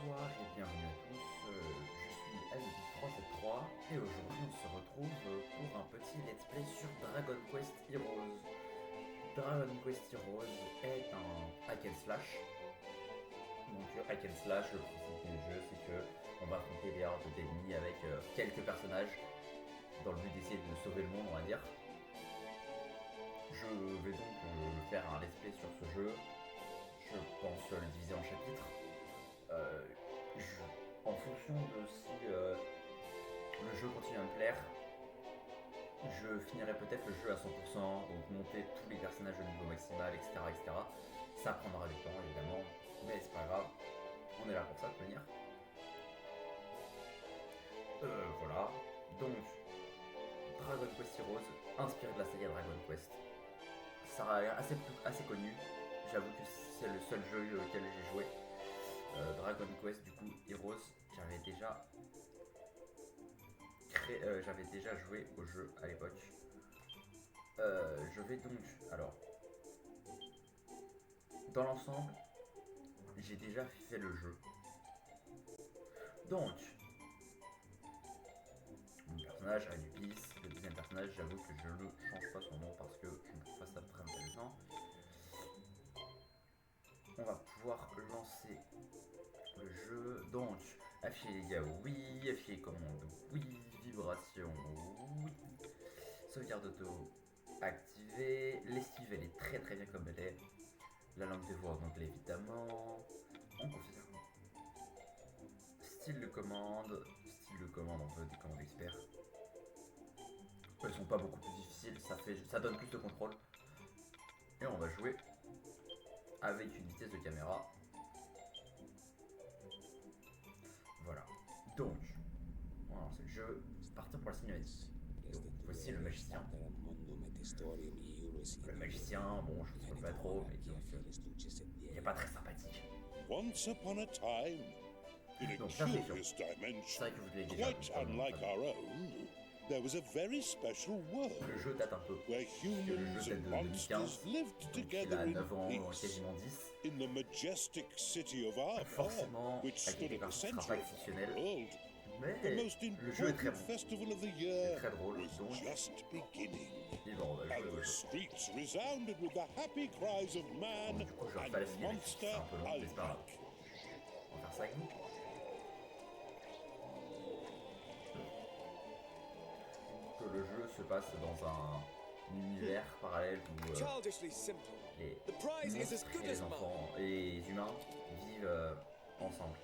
Bonsoir et bienvenue à tous, je suis Albi373 et aujourd'hui on se retrouve pour un petit let's play sur Dragon Quest Heroes. Dragon Quest Heroes est un hack and slash. Donc hack and slash, le principe du jeu c'est que on va affronter des hordes d'ennemis avec quelques personnages dans le but d'essayer de sauver le monde, on va dire. Je vais donc faire un let's play sur ce jeu. Je pense le diviser en chapitres. En fonction de si le jeu continue à me plaire, je finirai peut-être le jeu à 100%, donc monter tous les personnages au niveau maximal, etc. etc. Ça prendra du temps évidemment, mais c'est pas grave, on est là pour ça de venir. Voilà, donc Dragon Quest Heroes, inspiré de la saga Dragon Quest. Ça a l'air assez connu, j'avoue que c'est le seul jeu auquel j'ai joué. Dragon Quest du coup Heroes, j'avais déjà joué au jeu à l'époque. Je vais donc, alors, dans l'ensemble, j'ai déjà fait le jeu. Donc, mon personnage Anubis, le deuxième personnage, j'avoue que je ne change pas son nom parce que je ne trouve pas ça très intéressant. On va pouvoir lancer le jeu. Donc, afficher les dégâts, oui. Afficher les commandes, oui. Vibration, oui. Sauvegarde auto activée. L'esquive, elle est très très bien comme elle est. La langue de voix augmente évidemment. On confirme. Style de commande, on veut des commandes experts. Elles sont pas beaucoup plus difficiles, ça donne plus de contrôle. Et on va jouer avec une vitesse de caméra. Voilà. Donc, on va lancer le jeu. Partir pour la cinématique. Donc, voici le magicien. Le magicien, bon, je ne spoil pas trop, mais il n'est pas très sympathique. Once upon a time, in a Donc, l'infection. curious C'est dimension, vrai que vous l'avez déjà quite vu. unlike our own, there was a very special world Le jeu date un peu. where Le humans jeu and date de monsters 2015. lived Donc il together a in 9 ans, peace. quasiment 10. In the majestic city of Arthur, Forcément, which avec stood des at the graphismes, ce center sera pas of the exceptionnel. world, Mais the most le jeu est très important bon. festival of the Il est year très drôle, was donc just beginning. et bon, on va jouer And au the jeu. streets resounded with the happy cries of man Du coup, je refais and la cinématique, c'est monster un peu long, mais c'est pas grave. alike. On va faire ça avec vous. Que le jeu se passe dans un univers parallèle où les monstres et les enfants et les humains vivent ensemble.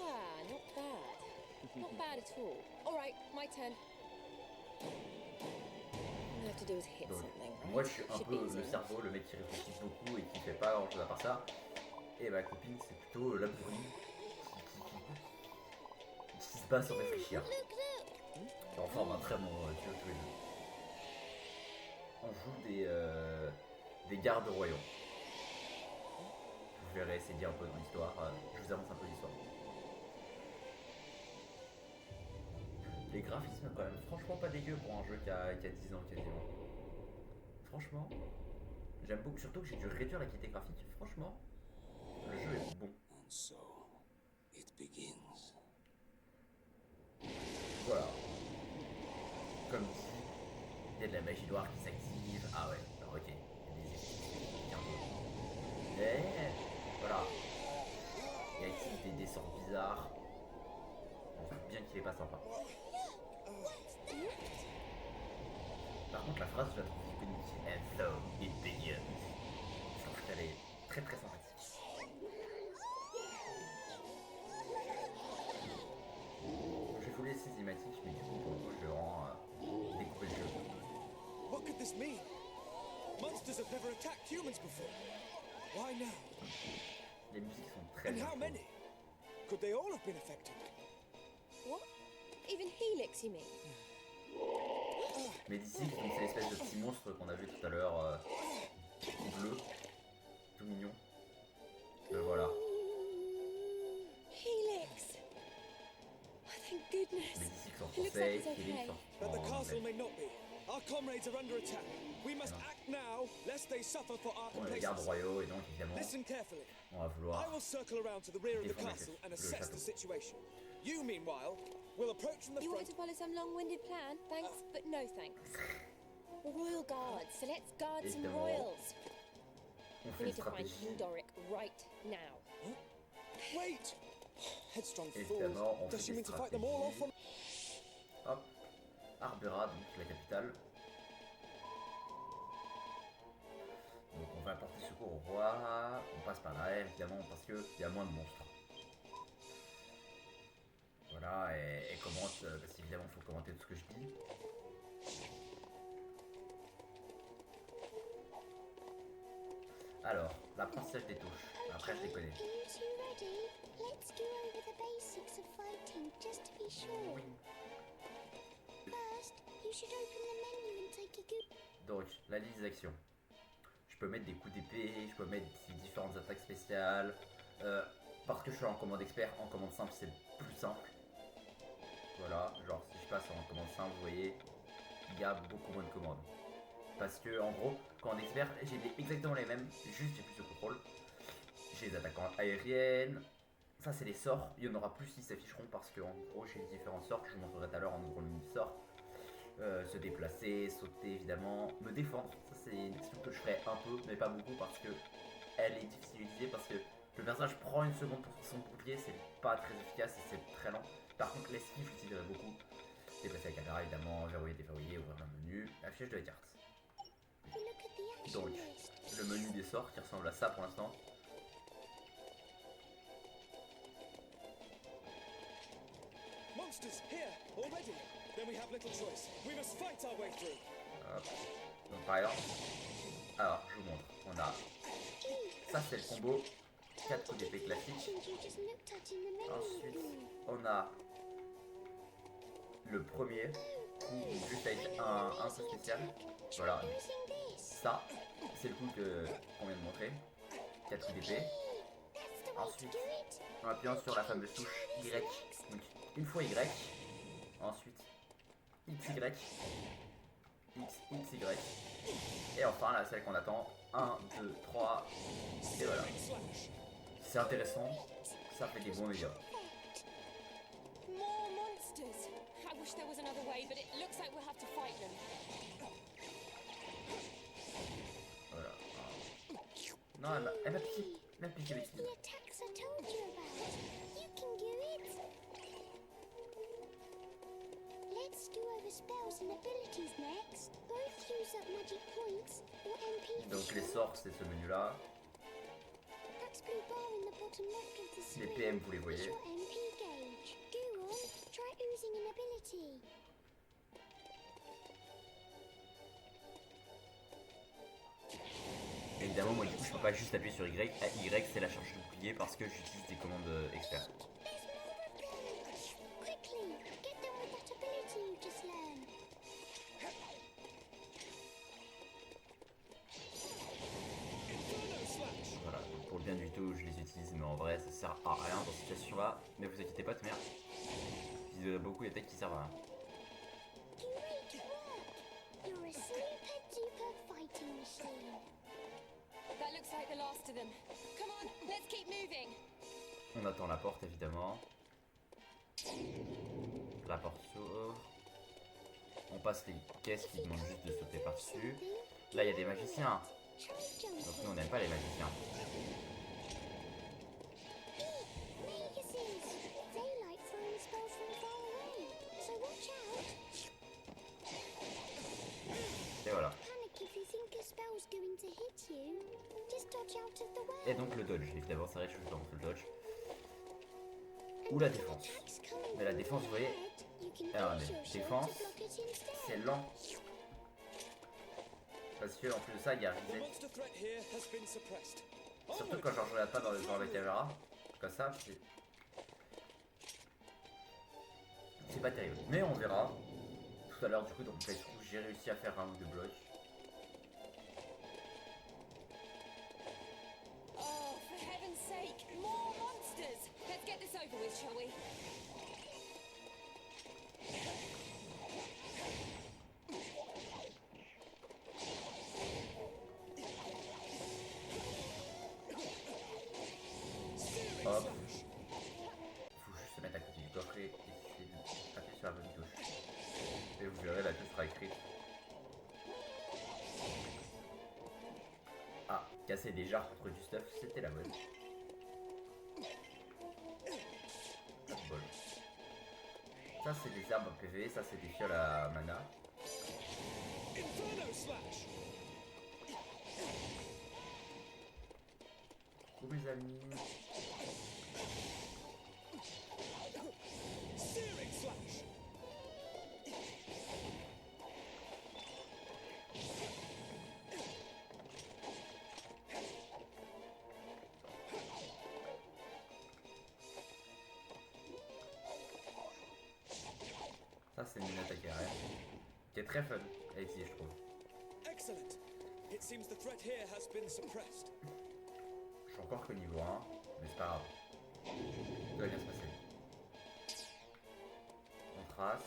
Ah, not bad. Not bad at all. All right, my turn. All I have to do is hit Donc, something, right? moi je suis un Should peu be le easy enough. cerveau, le mec qui réfléchit beaucoup et qui fait pas grand chose à part ça. Et ma copine c'est plutôt la bourrine qui se bat sans réfléchir. Qui en forme un très bon duo tous les deux. On joue des gardes royaux. Vous verrez, c'est dit un peu dans l'histoire. Je vous avance un peu l'histoire. Les graphismes quand même, franchement pas dégueu pour un jeu qui a 10 ans quasiment. Franchement, j'aime beaucoup, surtout que j'ai dû réduire la qualité graphique. Franchement, le jeu est bon. And so, it begins. Voilà. Comme dit, il y a de la magie noire qui s'active. Ah ouais, alors, ok. Il y a des effets un peu. Et voilà. Il active des sorts bizarres. On se doute bien qu'il est pas sympa. Par contre, la phrase, je la trouve iconique. And so, it begins. Je trouve qu'elle est très très sympathique. Je vais vous laisser cinématique, mais du coup, pour le coup, je vais vraiment découper le jeu. What could this mean? Monsters have never attacked humans before. Why now? Les musiques sont très And bien. how many? Could they all have been affected? What? Even Helix, you mean? Médicis, donc c'est l'espèce de petit monstre qu'on a vu tout à l'heure, tout bleu, tout mignon. Le voilà. Helix! Oh, thank goodness. Médicis en It looks like français, it's Philippe okay. en But the castle anglais. may not be. Our comrades are under attack. We must act now, lest they suffer for our On est les gardes complacency. royaux et donc évidemment Listen carefully. on va I vouloir will circle around to the rear of the défendre castle and le assess château. the situation. You, meanwhile, will approach from the You want front. me to follow some long-winded plan? Thanks, but no thanks. We're royal guards, so let's guard some Évidemment. royals. On We fait une need to find stratégie. King Doric right now. Wait! Headstrong Évidemment, fool. on Does fait she des mean to fight them all off on... Hop, Arbera, donc la capitale. Donc on va apporter secours au roi. On passe par là, évidemment, parce qu'il y a moins de monstres. Voilà, et commente, parce qu'évidemment, il faut commenter tout ce que je dis. Alors, l'apprentissage des touches. Après, je les connais. Are you two ready? Let's go over the basics of fighting just to be sure. Oui. First, you should open the menu and take a good. Donc, la liste d'actions. Je peux mettre des coups d'épée, je peux mettre différentes attaques spéciales. Parce que je suis en commande expert, en commande simple, c'est plus simple. Voilà, genre si je passe en commande simple, vous voyez, il y a beaucoup moins de commandes. Parce que, en gros, quand en expert, j'ai exactement les mêmes, juste j'ai plus de contrôle. J'ai les attaquants aériennes. Ça, c'est les sorts. Il y en aura plus qui s'afficheront parce que, en gros, j'ai différents sorts que je vous montrerai tout à l'heure en ouvrant le menu sort. Se déplacer, sauter évidemment, me défendre. Ça, c'est une action que je ferai un peu, mais pas beaucoup parce que elle est difficile à utiliser. Parce que le personnage prend une seconde pour son bouclier, c'est pas très efficace et c'est très lent. Par contre, l'esquive, j'utiliserai beaucoup. Déplacer la caméra évidemment, verrouiller, déverrouiller, ouvrir le menu, affichage de la carte. Look at the action Donc, list. le menu des sorts qui ressemble à ça pour l'instant. Monsters, here, already. Then we have little choice. We must fight our way through. Hop. Donc par exemple, alors je vous montre, on a, ça c'est le combo, 4 coups d'épée classiques. Actions you just looked at in the menu. Ensuite, on a le premier coup juste avec un coup spécial. Voilà, Using this. ça c'est le coup qu'on vient de montrer, 4 coups d'épée. That's the way Ensuite, to do it. en appuyant sur la fameuse touche Y, donc une fois Y, ensuite XY, XY, et enfin là celle qu'on attend, 1, 2, 3, et voilà. Slash. C'est intéressant, ça fait des bons dégâts. More monsters. I wish there was another way, but it looks like we'll have to fight them. Voilà. Non, elle m'a piqué, Just the attacks I told you about. You can do it. Let's go over spells and abilities next. Both use up magic points or MP. Donc les sorts c'est ce menu là, That blue bar in the bottom left of the les screen PM vous les is voyez. your MP gauge. Go on, try oozing an ability. Évidemment moi du coup je peux pas juste appuyer sur Y, Y c'est la charge de bouclier parce que j'utilise des commandes expertes. There's more repellents. Quickly, get them with that ability you just learned. Inferno slash. Voilà, donc pour le bien du tout je les utilise mais en vrai ça sert à rien dans cette situation là, mais vous inquiétez pas de merde. J'utiliserai beaucoup les techs qui servent à rien. Great work. You're a super duper fighting machine. That looks like the last of them. Come on, let's keep moving. On attend la porte évidemment. La porte s'ouvre. On passe les caisses qui demandent juste de sauter par-dessus. Là il y a des magiciens, Try jumping. donc nous on n'aime pas les magiciens. Maguses. They like throwing spells from far away. So watch out. Et voilà. Panic if you think a spell's going to hit you. Just dodge out of the way. Et donc le dodge, évidemment ça reste juste dans le dodge. Ou la défense. Mais la défense vous voyez, alors, défense, c'est lent. Parce que en plus de ça il y a The reset. monster threat here has been suppressed. Surtout quand je regarde pas dans la caméra. Comme ça, c'est pas terrible. Mais on verra. Tout à l'heure du coup dans mon playthrough j'ai réussi à faire un ou deux blocs. Oh, for heaven's sake, more monsters. Let's get this over with, shall we? Ah, casser des jarres contre du stuff, c'était la bonne. Bol. Ça c'est des armes PV, ça c'est des fioles à mana. Inferno Slash! Coucou mes amis. Searing Slash! Ça c'est une attaque aérienne. Qui est très fun à essayer je trouve. Excellent! It seems the threat here has been suppressed. Je suis encore qu'au niveau 1, mais c'est pas grave. Ça va bien se passer. On trace.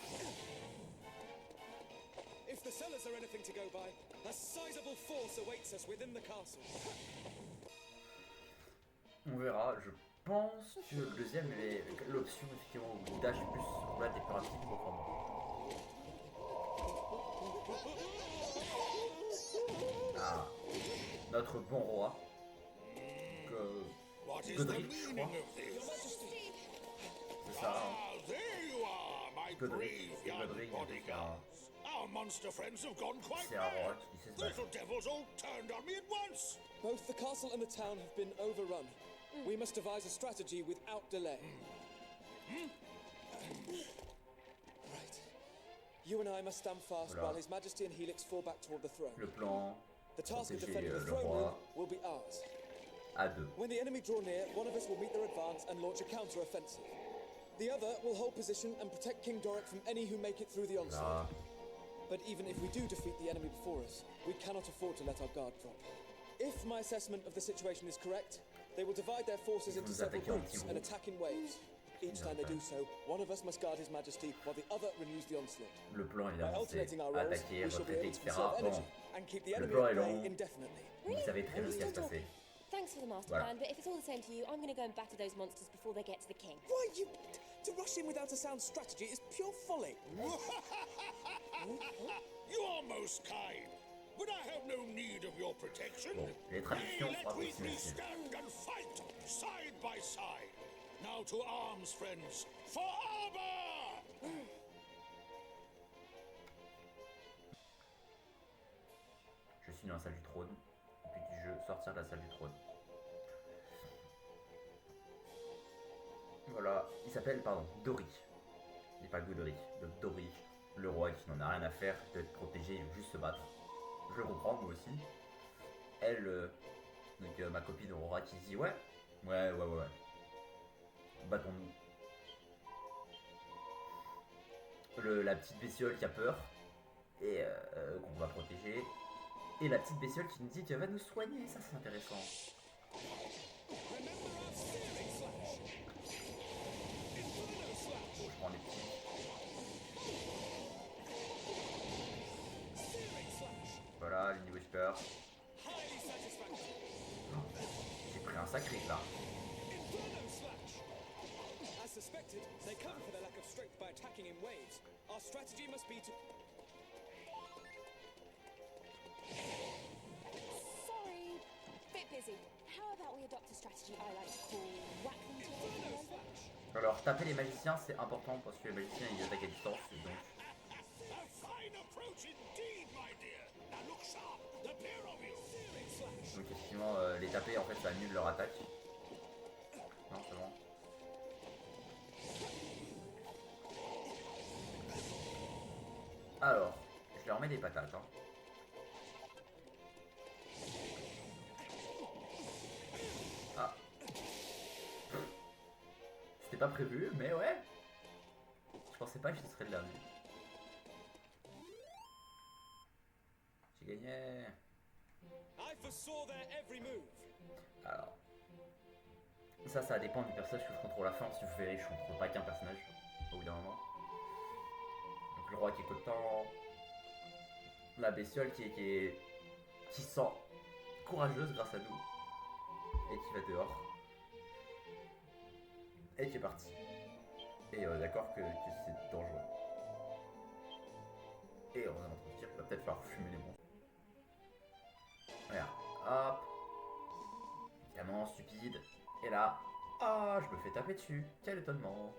If the cellars are anything to go by, a sizable force awaits us within the castle. On verra, je pense que le deuxième est l'option effectivement où dash plus là t'es plus rapide pour prendre. Ah, notre bon roi. What is the Godric, je meaning crois. of this? C'est ça. Hein. Ah, there you are, my Godric, brave c'est young Godric, c'est bodyguards. Our monster friends have gone quite C'est un roi mad. qui sait se battre. Little devils all turned on me at once. Both the castle and the town have been overrun. We must devise a strategy without delay. Right. You and I must stand fast Voilà. while His Majesty and Helix fall back toward the throne. Le plan The task of protéger defending the le throne room roi will be ours. à deux. When the enemy draw near, one of us will meet their advance and launch a counter-offensive. The other will hold position and protect King Doric from any who make it through the onslaught. Là, But even if we do defeat the enemy before us, we cannot afford to let our guard drop. If my assessment of the situation is correct, they will divide their forces into Ils vont several attaquer en groups petits and groupes. attack in waves. Each time they do so, one of us must guard His Majesty while the other renews the onslaught. le plan By évidemment c'est alternating our roles, attaquer, we shall be retraiter, able to etc. conserve Bon, energy and keep the le enemy plan at est bay long. indefinitely. vous savez très bien ce qui va se passer. Thanks for the master Voilà. plan, but if it's all the same to you, I'm going to go and batter those monsters before they get to the king. Why, you... To rush in without a sound strategy is pure folly. You are most kind, but I have no need of your protection. Bon, les traductions Nay, sont let we three approximatives. stand and fight side by side. Now to arms, friends, for Alba! Je suis dans la salle du trône. But du jeu, sortir de la salle du trône. Voilà, il s'appelle, pardon, Doric. Il n'est pas Godric, donc Doric, le roi qui n'en a rien à faire, il doit être protégé, il veut juste se battre. Je le comprends, moi aussi. Elle, donc ma copine Aurora qui se dit ouais. Battons-nous. La petite bestiole qui a peur et qu'on va protéger. Et la petite bestiole qui nous dit qu'elle va nous soigner, ça c'est intéressant. Remember our searing slash. Inferno slash. Bon, je prends les petits. Searing slash. Voilà, les niveaux super. Highly satisfactory. J'ai pris un sacré là. Inferno slash. As suspected, they come for their lack of strength by attacking in waves. Our strategy must be to... Sorry, bit busy. How about we adopt a strategy I like to call whack them till they Inferno fall over? slash. Alors, taper les magiciens c'est important parce que les magiciens ils attaquent à distance donc. A fine approach indeed, my dear. Now look sharp, the pair of you. Searing slash. Donc effectivement, les taper en fait ça annule leur attaque. Non, c'est bon. Alors, je leur mets des patates. Hein. Ah. C'était pas prévu, mais ouais. Je pensais pas que ce serait de la vue. J'ai gagné. I foresaw their every move. Alors, ça dépend du personnage que je contrôle à la fin. Si vous verrez, je contrôle pas qu'un personnage au bout d'un moment. Donc le roi qui est content, la bestiole qui sent courageuse grâce à nous et qui va dehors et qui est parti. Et d'accord que c'est dangereux. Et on est en train de dire qu'il va peut-être falloir fumer les monstres. Regarde, hop. stupide. Et là, ah, je me fais taper dessus. Quel étonnement.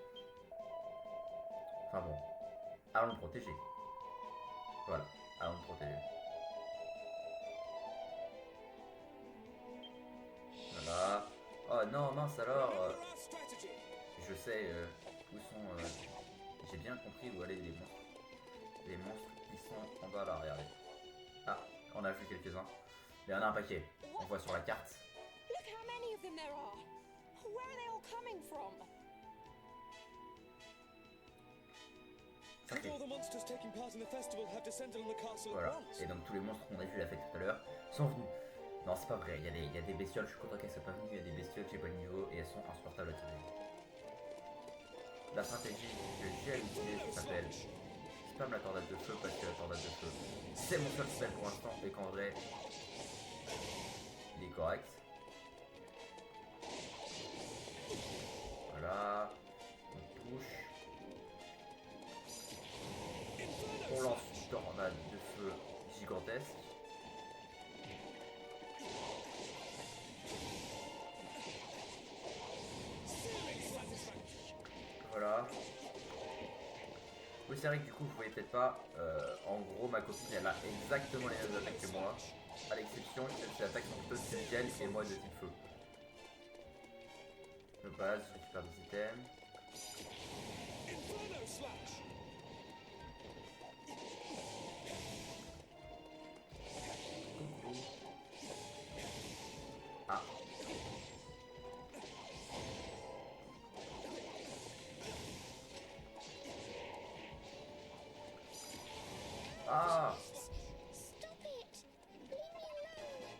Enfin bon, allons le protéger. Voilà, allons le protéger. Voilà. Oh non, mince alors. Remember our strategy. Je sais où sont. J'ai bien compris où allaient les monstres. Les monstres qui sont en bas là, regardez. Ah, on a vu quelques-uns. Il y en a un paquet. On voit sur la carte. Look how many of them there are. Where are they all coming from? Ça Could fait- all the monsters taking part in the festival have descended on the castle Voilà. at once? Et donc tous les monstres qu'on a vu la fête tout à l'heure sont venus. Non, c'est pas vrai. Il y a des bestioles. Je suis content qu'elles soient pas venues. Il y a des bestioles, j'ai pas le niveau et elles sont insupportables à tirer. La stratégie que j'ai à utiliser s'appelle spam la tornade de feu parce que la tornade de feu c'est mon seul spell pour l'instant et qu'en vrai il est correct. Voilà, on touche, on lance une tornade de feu gigantesque. Voilà. Oui, c'est vrai que du coup, vous voyez peut-être pas. En gros, ma copine, elle a exactement les mêmes attaques que moi. À l'exception que ses attaques sont plutôt de type gel et moi de type feu. Je base, je récupère des items. Inferno slash. Ah. Ah. Stop it! Leave me alone!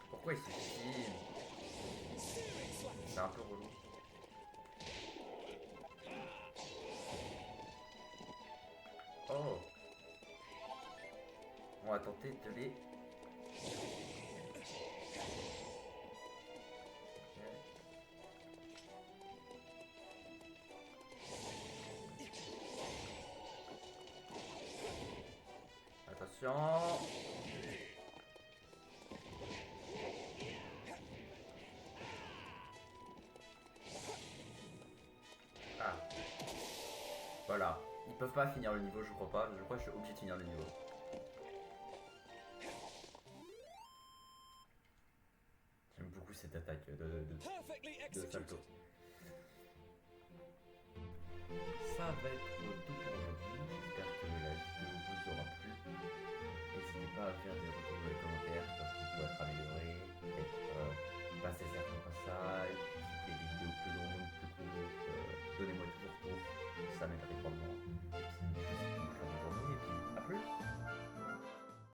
Pourquoi il se filme? C'est un peu relou. Oh. On va tenter de les... Attention. Ah. Voilà. Ils peuvent pas finir le niveau, je crois pas. Je crois que je suis obligé de finir le niveau. J'aime beaucoup cette attaque Perfectly de executed. salto. Ça va être tout